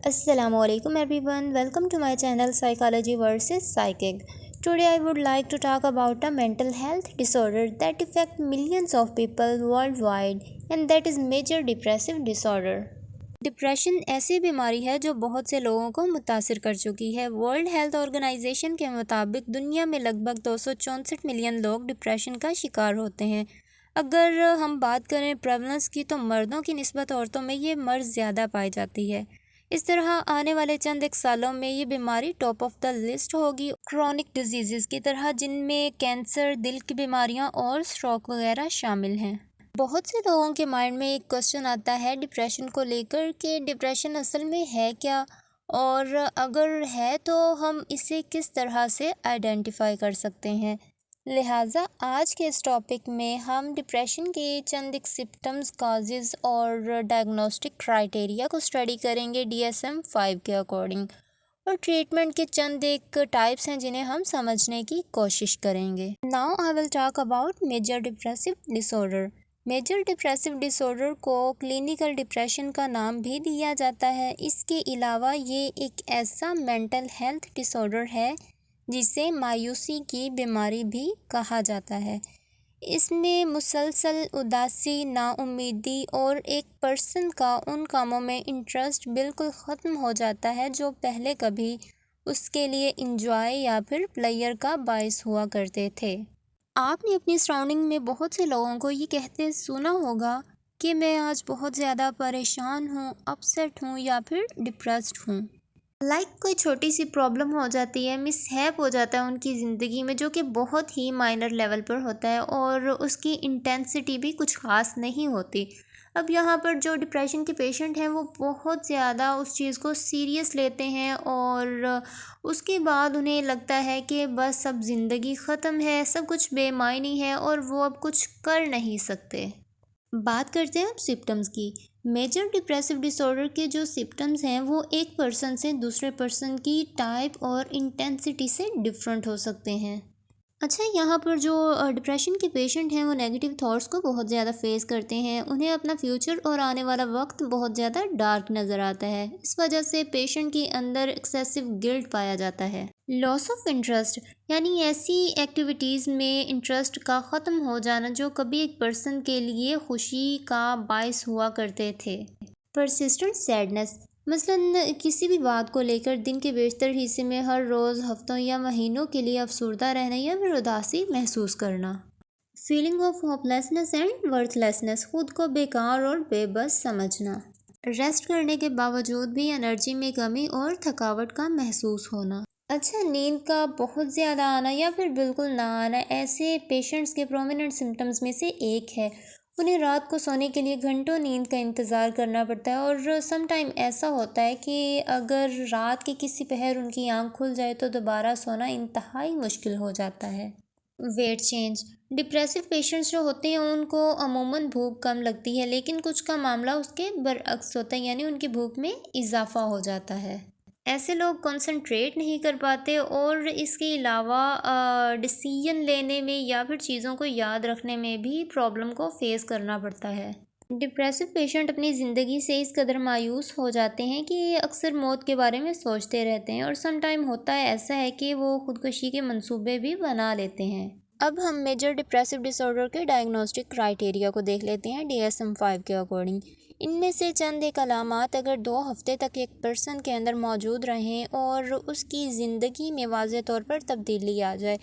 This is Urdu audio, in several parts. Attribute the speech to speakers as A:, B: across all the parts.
A: Assalamu alaikum everyone. Welcome to my channel Psychology versus Psychic. Today I would like to talk about a mental health disorder that affect millions of people worldwide and that is major depressive disorder. Depression ایسی بیماری ہے جو بہت سے لوگوں کو متاثر کر چکی ہے۔ ورلڈ ہیلتھ آرگنائزیشن کے مطابق دنیا میں لگ بھگ 264 ملین لوگ ڈپریشن کا شکار ہوتے ہیں۔ اگر ہم بات کریں پریولنس کی تو مردوں کی نسبت عورتوں میں یہ مرض زیادہ پائی جاتی ہے۔ اس طرح آنے والے چند ایک سالوں میں یہ بیماری ٹاپ آف دا لسٹ ہوگی کرونک ڈیزیزز کی طرح، جن میں کینسر، دل کی بیماریاں اور اسٹروک وغیرہ شامل ہیں۔ بہت سے لوگوں کے مائنڈ میں ایک کوسچن آتا ہے ڈپریشن کو لے کر کہ ڈپریشن اصل میں ہے کیا، اور اگر ہے تو ہم اسے کس طرح سے آئیڈینٹیفائی کر سکتے ہیں۔ لہٰذا آج کے اس ٹاپک میں ہم ڈپریشن کے چند ایک سمپٹمز، کازز اور ڈائگنوسٹک کرائٹیریا کو اسٹڈی کریں گے DSM-5 کے اکارڈنگ، اور ٹریٹمنٹ کے چند ایک ٹائپس ہیں جنہیں ہم سمجھنے کی کوشش کریں گے۔ Now I will talk about major depressive disorder۔ Major depressive disorder کو کلینیکل ڈپریشن کا نام بھی دیا جاتا ہے۔ اس کے علاوہ یہ ایک ایسا مینٹل ہیلتھ ڈسارڈر ہے جسے مایوسی کی بیماری بھی کہا جاتا ہے۔ اس میں مسلسل اداسی، نا امیدی اور ایک پرسن کا ان کاموں میں انٹرسٹ بالکل ختم ہو جاتا ہے جو پہلے کبھی اس کے لیے انجوائے یا پھر پلیئر کا باعث ہوا کرتے تھے۔ آپ نے اپنی سراؤنڈنگ میں بہت سے لوگوں کو یہ کہتے سنا ہوگا کہ میں آج بہت زیادہ پریشان ہوں، اپسیٹ ہوں یا پھر ڈپریسڈ ہوں۔ کوئی چھوٹی سی پرابلم ہو جاتی ہے، مس ہیپ ہو جاتا ہے ان کی زندگی میں، جو کہ بہت ہی مائنر لیول پر ہوتا ہے اور اس کی انٹینسٹی بھی کچھ خاص نہیں ہوتی۔ اب یہاں پر جو ڈپریشن کے پیشنٹ ہیں وہ بہت زیادہ اس چیز کو سیریس لیتے ہیں اور اس کے بعد انہیں لگتا ہے کہ بس اب زندگی ختم ہے، سب کچھ بے معنی ہے اور وہ اب کچھ کر نہیں سکتے۔ بات کرتے ہیں اب سمپٹمز کی۔ میجر ڈپریسو ڈسارڈر کے جو سمپٹمز ہیں وہ ایک پرسن سے دوسرے پرسن کی ٹائپ اور انٹینسٹی سے ڈفرینٹ ہو سکتے ہیں۔ اچھا، یہاں پر جو ڈپریشن کے پیشنٹ ہیں وہ نیگیٹو تھاٹس کو بہت زیادہ فیس کرتے ہیں، انہیں اپنا فیوچر اور آنے والا وقت بہت زیادہ ڈارک نظر آتا ہے۔ اس وجہ سے پیشنٹ کے اندر ایکسیسو گلٹ پایا جاتا ہے۔ لاس آف انٹرسٹ، یعنی ایسی ایکٹیویٹیز میں انٹرسٹ کا ختم ہو جانا جو کبھی ایک پرسن کے لیے خوشی کا باعث ہوا کرتے تھے۔ پرسسٹنٹ سیڈنس، مثلاً کسی بھی بات کو لے کر دن کے بیشتر حصے میں ہر روز، ہفتوں یا مہینوں کے لیے افسردہ رہنا یا پھر اداسی محسوس کرنا۔ Feeling of hope lessons and worth lessons, خود کو بیکار اور بے بس سمجھنا۔ ریسٹ کرنے کے باوجود بھی انرجی میں کمی اور تھکاوٹ کا محسوس ہونا۔ اچھا، نیند کا بہت زیادہ آنا یا پھر بالکل نہ آنا ایسے پیشنٹس کے پرومیننٹ سمپٹمز میں سے ایک ہے۔ انہیں رات کو سونے کے لیے گھنٹوں نیند کا انتظار کرنا پڑتا ہے، اور سم ٹائم ایسا ہوتا ہے کہ اگر رات کے کسی پہر ان کی آنکھ کھل جائے تو دوبارہ سونا انتہائی مشکل ہو جاتا ہے۔ ویٹ چینج، ڈپریسو پیشنٹس جو ہوتے ہیں ان کو عموماً بھوک کم لگتی ہے، لیکن کچھ کا معاملہ اس کے برعکس ہوتا ہے، یعنی ان کی بھوک میں اضافہ ہو جاتا ہے۔ ایسے لوگ کنسنٹریٹ نہیں کر پاتے اور اس کے علاوہ ڈیسیژن لینے میں یا پھر چیزوں کو یاد رکھنے میں بھی پرابلم کو فیس کرنا پڑتا ہے۔ ڈپریسو پیشنٹ اپنی زندگی سے اس قدر مایوس ہو جاتے ہیں کہ اکثر موت کے بارے میں سوچتے رہتے ہیں، اور سم ٹائم ہوتا ہے ایسا ہے کہ وہ خودکشی کے منصوبے بھی بنا لیتے ہیں۔ اب ہم میجر ڈپریسو ڈسارڈر کے ڈائگنوسٹک کرائٹیریا کو دیکھ لیتے ہیں DSM-5 کے اکارڈنگ۔ ان میں سے چند ایک علامات اگر 2 ہفتے تک ایک پرسن کے اندر موجود رہیں اور اس کی زندگی میں واضح طور پر تبدیلی آ جائے،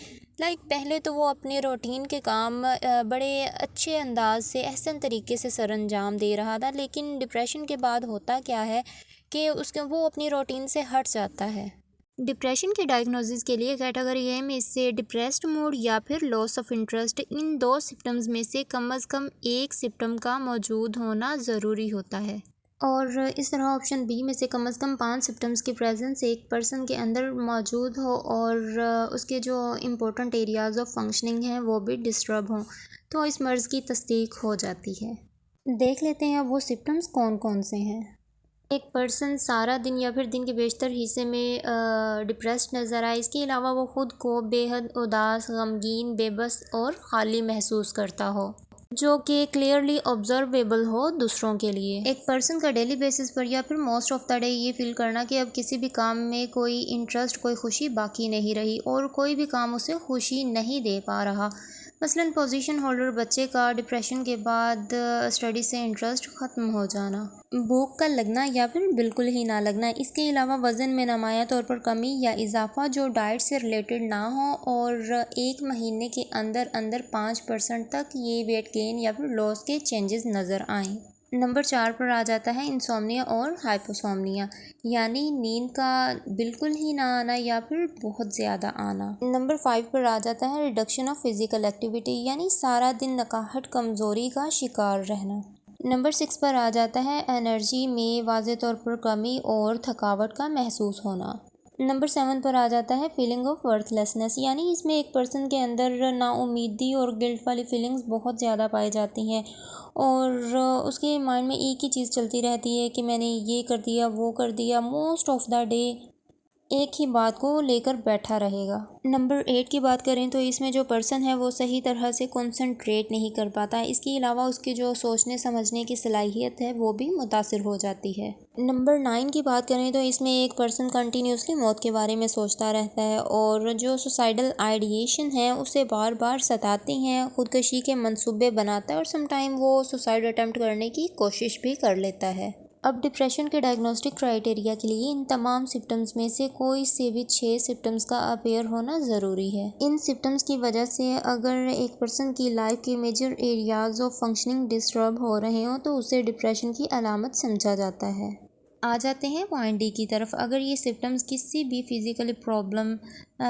A: پہلے تو وہ اپنے روٹین کے کام بڑے اچھے انداز سے، احسن طریقے سے سر انجام دے رہا تھا، لیکن ڈپریشن کے بعد ہوتا کیا ہے کہ وہ اپنی روٹین سے ہٹ جاتا ہے۔ ڈپریشن کے ڈائگنوسس کے لیے کیٹیگری اے میں سے ڈپریسڈ موڈ یا پھر لاس آف انٹرسٹ، ان 2 سمپٹمز میں سے کم از کم ایک سمپٹم کا موجود ہونا ضروری ہوتا ہے، اور اس طرح آپشن بی میں سے کم از کم 5 سمپٹمز کی پریزنس ایک پرسن کے اندر موجود ہو اور اس کے جو امپورٹنٹ ایریاز آف فنکشننگ ہیں وہ بھی ڈسٹرب ہوں، تو اس مرض کی تصدیق ہو جاتی ہے۔ دیکھ لیتے ہیں وہ سمپٹمز کون کون سے ہیں۔ ایک پرسن سارا دن یا پھر دن کے بیشتر حصے میں ڈپریسڈ نظر آئے، اس کے علاوہ وہ خود کو بے حد اداس، غمگین، بے بس اور خالی محسوس کرتا ہو۔ جو کہ کلیئرلی آبزرویبل ہو دوسروں کے لیے۔ ایک پرسن کا ڈیلی بیسس پر یا پھر موسٹ آف دا ڈے یہ فیل کرنا کہ اب کسی بھی کام میں کوئی انٹرسٹ، کوئی خوشی باقی نہیں رہی اور کوئی بھی کام اسے خوشی نہیں دے پا رہا۔ مثلاً پوزیشن ہولڈر بچے کا ڈپریشن کے بعد اسٹڈی سے انٹرسٹ ختم ہو جانا، بھوک کا لگنا یا پھر بالکل ہی نہ لگنا۔ اس کے علاوہ وزن میں نمایاں طور پر کمی یا اضافہ جو ڈائٹ سے ریلیٹڈ نہ ہو اور 1 مہینے کے اندر 5% تک یہ ویٹ گین یا پھر لاس کے چینجز نظر آئیں۔ نمبر 4 پر آ جاتا ہے انسومنیا اور ہائپوسومنیا، یعنی نیند کا بالکل ہی نہ آنا یا پھر بہت زیادہ آنا۔ نمبر 5 پر آ جاتا ہے ریڈکشن آف فزیکل ایکٹیویٹی، یعنی سارا دن نکاہٹ، کمزوری کا شکار رہنا۔ نمبر 6 پر آ جاتا ہے انرجی میں واضح طور پر کمی اور تھکاوٹ کا محسوس ہونا۔ نمبر 7 پر آ جاتا ہے فیلنگ آف ورتھ لیسنس، یعنی اس میں ایک پرسن کے اندر نا امیدی اور گلٹ والی فیلنگز بہت زیادہ پائی جاتی ہیں اور اس کے مائنڈ میں ایک ہی چیز چلتی رہتی ہے کہ میں نے یہ کر دیا، وہ کر دیا، موسٹ آف دا ڈے ایک ہی بات کو لے کر بیٹھا رہے گا۔ نمبر 8 کی بات کریں تو اس میں جو پرسن ہے وہ صحیح طرح سے کنسنٹریٹ نہیں کر پاتا، اس کے علاوہ اس کی جو سوچنے سمجھنے کی صلاحیت ہے وہ بھی متاثر ہو جاتی ہے۔ نمبر 9 کی بات کریں تو اس میں ایک پرسن کنٹینیوسلی موت کے بارے میں سوچتا رہتا ہے اور جو سوسائڈل آئیڈیشن ہیں اسے بار بار ستاتی ہیں، خودکشی کے منصوبے بناتا ہے اور سم ٹائم وہ سوسائڈ اٹیمپٹ کرنے کی کوشش بھی کر لیتا ہے۔ اب ڈپریشن کے ڈائگنوسٹک کرائیٹیریا کے لیے ان تمام سمپٹمز میں سے کوئی سے بھی 6 سمپٹمز کا اپیئر ہونا ضروری ہے۔ ان سمپٹمز کی وجہ سے اگر ایک پرسن کی لائف کے major areas of functioning disturb ہو رہے ہوں تو اسے ڈپریشن کی علامت سمجھا جاتا ہے۔ آ جاتے ہیں پوائنٹ ڈی کی طرف۔ اگر یہ سمپٹمز کسی بھی فزیکل پرابلم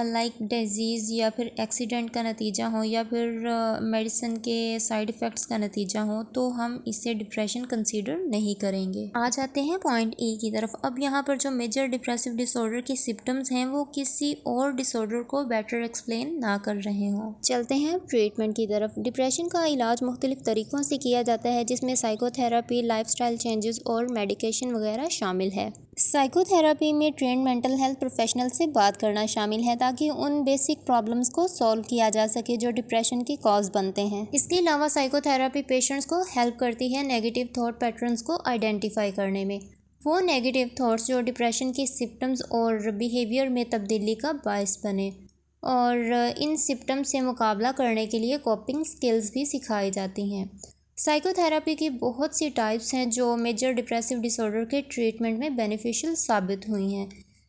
A: لائک ڈیزیز یا پھر ایکسیڈنٹ کا نتیجہ ہوں یا پھر میڈیسن کے سائیڈ ایفیکٹس کا نتیجہ ہوں تو ہم اسے ڈپریشن کنسیڈر نہیں کریں گے۔ آ جاتے ہیں پوائنٹ ای کی طرف۔ اب یہاں پر جو میجر ڈپریسو ڈس آرڈر کے سمپٹمز ہیں وہ کسی اور ڈس آرڈر کو بیٹر ایکسپلین نہ کر رہے ہوں۔ چلتے ہیں ٹریٹمنٹ کی طرف۔ ڈپریشن کا علاج مختلف طریقوں سے کیا جاتا ہے جس میں psycho therapy, life style changes اور میڈیکیشن وغیرہ شامل ہے۔ سائیکو تھراپی میں ٹرینڈ مینٹل ہیلتھ پروفیشنل سے بات کرنا شامل ہے تاکہ ان بیسک پرابلمز کو سولو کیا جا سکے جو ڈپریشن کی کاز بنتے ہیں۔ اس کے علاوہ سائیکو تھراپی پیشنٹس کو ہیلپ کرتی ہے نیگیٹو تھاٹ پیٹرنز کو آئیڈینٹیفائی کرنے میں، وہ نیگیٹو تھاٹس جو ڈپریشن کی سمپٹمز اور بیہیویئر میں تبدیلی کا باعث بنے، اور ان سمپٹمز سے مقابلہ کرنے کے لیے کوپنگ سکلز بھی سکھائی جاتی ہیں۔ سائیکو تھراپی کی بہت سی ٹائپس ہیں جو میجر ڈپریسو ڈس آرڈر کے ٹریٹمنٹ میں بینیفیشل ثابت ہوئی ہیں،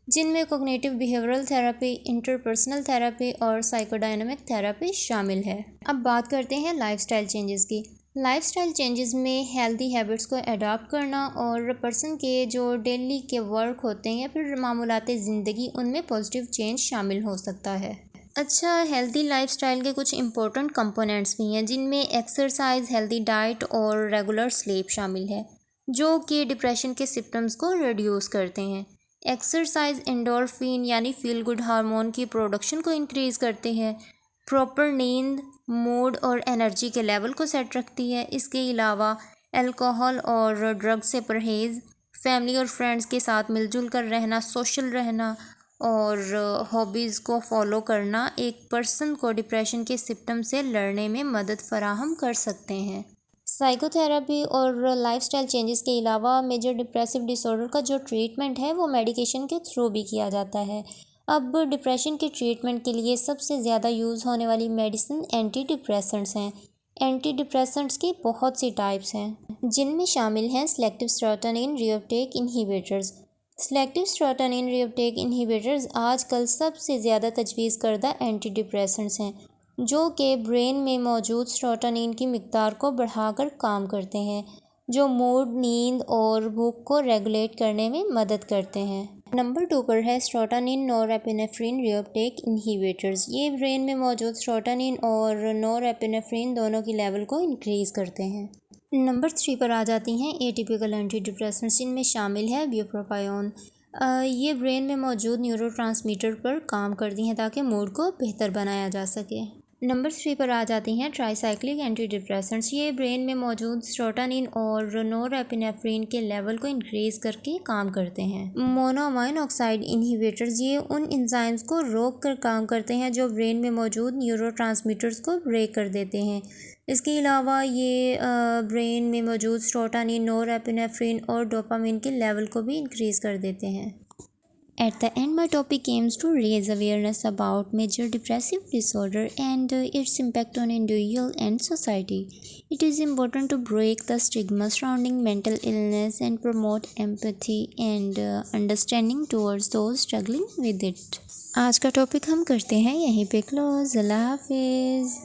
A: جن میں cognitive behavioural therapy, interpersonal therapy اور سائیکو ڈائنامک تھراپی شامل ہے۔ اب بات کرتے ہیں لائف سٹائل چینجز کی۔ لائف سٹائل چینجز میں ہیلدی ہیبٹس کو اڈاپٹ کرنا اور پرسن کے جو ڈیلی کے ورک ہوتے ہیں یا پھر معمولات زندگی ان میں پازیٹیو چینج شامل ہو سکتا ہے۔ اچھا، ہیلدی لائف سٹائل کے کچھ امپورٹنٹ کمپوننٹس بھی ہیں جن میں ایکسرسائز، ہیلدی ڈائٹ اور ریگولر سلیپ شامل ہے جو کہ ڈپریشن کے سمپٹمز کو ریڈیوس کرتے ہیں۔ ایکسرسائز انڈورفین یعنی فیل گڈ ہارمون کی پروڈکشن کو انکریز کرتے ہیں۔ پراپر نیند موڈ اور انرجی کے لیول کو سیٹ رکھتی ہے۔ اس کے علاوہ الکوہل اور ڈرگ سے پرہیز، فیملی اور فرینڈز کے ساتھ مل جل کر رہنا، سوشل رہنا اور ہابیز کو فالو کرنا ایک پرسن کو ڈپریشن کے سمپٹم سے لڑنے میں مدد فراہم کر سکتے ہیں۔ سائیکو تھراپی اور لائف سٹائل چینجز کے علاوہ میجر ڈپریسو ڈس آرڈر کا جو ٹریٹمنٹ ہے وہ میڈیکیشن کے تھرو بھی کیا جاتا ہے۔ اب ڈپریشن کے ٹریٹمنٹ کے لیے سب سے زیادہ یوز ہونے والی میڈیسن اینٹی ڈپریسنٹس ہیں۔ اینٹی ڈپریسنٹس کی بہت سی ٹائپس ہیں جن میں شامل ہیں سلیکٹیو سیروٹونین ری اپٹیک انہیبیٹرز۔ سلیکٹیو سیروٹونین ری اپٹیک انہیبیٹرز آج کل سب سے زیادہ تجویز کردہ اینٹی ڈپریسنٹس ہیں جو کہ برین میں موجود سیروٹونین کی مقدار کو بڑھا کر کام کرتے ہیں، جو موڈ، نیند اور بھوک کو ریگولیٹ کرنے میں مدد کرتے ہیں۔ نمبر 2 پر ہے سیروٹونین نور ایپینیفرین ری اپٹیک انہیبیٹرز۔ یہ برین میں موجود سیروٹونین اور نور ایپینیفرین دونوں کی لیول کو انکریز کرتے ہیں۔ نمبر 3 پر آ جاتی ہیں ایٹیپیکل اینٹی ڈپریسنٹس، جن میں شامل ہے بیوپروپیون۔ یہ برین میں موجود نیورو ٹرانسمیٹر پر کام کرتی ہیں تاکہ موڈ کو بہتر بنایا جا سکے۔ نمبر 3 پر آ جاتی ہیں ٹرائی سائکلک اینٹی ڈپریسنٹس۔ یہ برین میں موجود سیروٹونین اور نور ایپینیفرین کے لیول کو انکریز کر کے کام کرتے ہیں۔ مونو امائن آکسائڈ انہیبیٹرز، یہ ان انزائمز کو روک کر کام کرتے ہیں جو برین میں موجود نیورو ٹرانسمیٹرز کو بریک کر دیتے ہیں۔ اس کے علاوہ یہ برین میں موجود سیروٹونین، نور ایپینیفرین اور ڈوپامین کے لیول کو بھی انکریز کر دیتے ہیں۔ At the end, my topic aims to raise awareness about major depressive disorder and its impact on individual and society. It is important to break the stigma surrounding mental illness and promote empathy and understanding towards those struggling with it. آج کا ٹاپک ہم کرتے ہیں یہیں پہ کلوز۔ اللہ حافظ۔